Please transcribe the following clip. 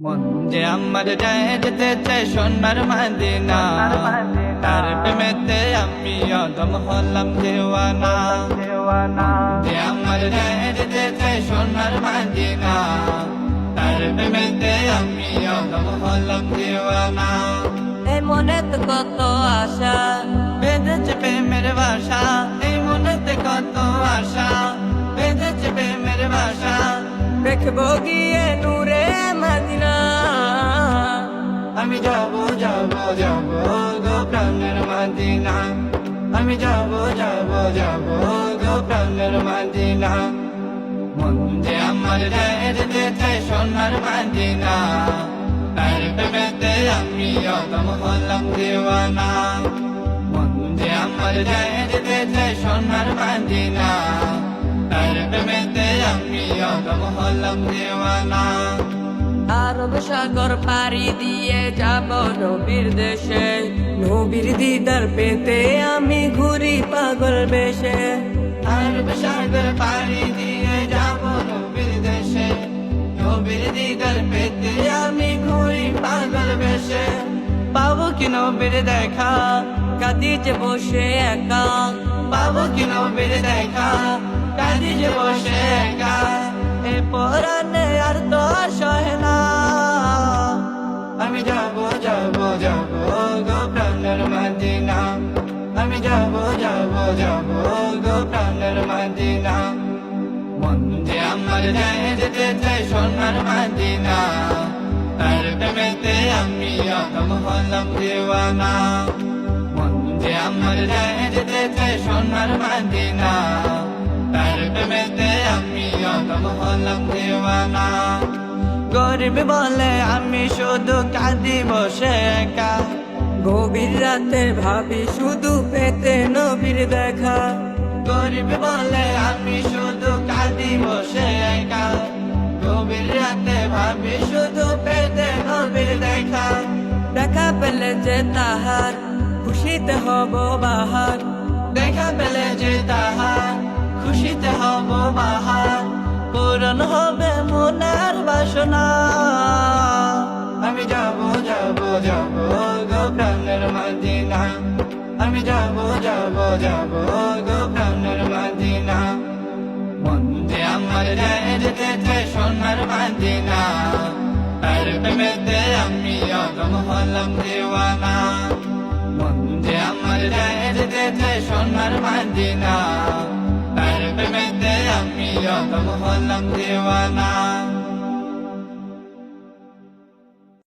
মন যে আমার যায় যেতে চাই সোনার মদিনা, তার প্রেমেতে আমি অদম হলাম দেওয়ানা। যে আমার যায় যেতে চাই সোনার মদিনা, তার প্রেমেতে আমি অদম হলাম দেওয়ানা। এই মনেতে কত আশা বেঁধেছে প্রেমের বাসা, এই মনেতে কত আশা বেঁধেছে প্রেমের বাসা। দেখবো গিয়ে নূরে মদিনা, আমি যাব যাব যাব গো প্রাণের মদিনা, আমি যাব যাব যাব গো প্রাণের মদিনা। মন যে আমার যায় যেতে চাই সোনার মদিনা, তার প্রেমেতে আমি অদম হলাম দেওয়ানা। মন যে আমার যায় যেতে চাই সোনার মদিনা, তার প্রেমেতে আমি অদম হলাম দেওয়ানা। আরব সাগর পাড়ি দিয়ে যাব নবীর দেশে, নবীর দিদার পেতে আমি ঘুরি পাগল বেশে। আরব সাগর পাড়ি দিয়ে যাব নবীর দেশে, নবীর দিদার পেতে আমি ঘুরি পাগল বেশে। পাবো কি নবীর দেখা, কাঁদি যে বসে একা, পাবো কি নবীর দেখা, কাঁদি যে বসে একা। এ পরাণে আর তো সহে না। আমি যাব যাব যাব গো প্রাণের মদিনা, আমি যাব যাব যাব গো প্রাণের মদিনা। মন যে আমার যায় যেতে চাই সোনার মদিনা, তার প্রেমেতে আমি অদম হলাম দেওয়ানা। মন যে আমার যায় যেতে চাই সোনার মদিনা, তার প্রেমেতে আমি অদম হলাম দেওয়ানা। গরিব বলে আমি শুধু কাঁদি বসে একা, গভীর রাতে ভাবি শুধু পেতে নবীর দেখা। গরিব বলে আমি শুধু কাঁদি বসে একা, গভীর রাতে ভাবি শুধু পেতে নবীর দেখা। দেখা পেলে যে তাহার খুশিতে হব বাহার, দেখা পেলে যে তাহার খুশিতে হব বাহার। পূরণ হবে মনের বাসনা, আমি যাব যাব যাব গো প্রাণের মদিনা, আমি যাব যাব যাব গো প্রাণের মদিনা। মন যে আমার যায় যেতে চাই সোনার মদিনা, তার প্রেমেতে আমি অদম হলাম দেওয়ানা। মন যে আমার যায় যেতে চাই সোনার মদিনা, তার প্রেমেতে আমি অদম হলাম দেওয়ানা।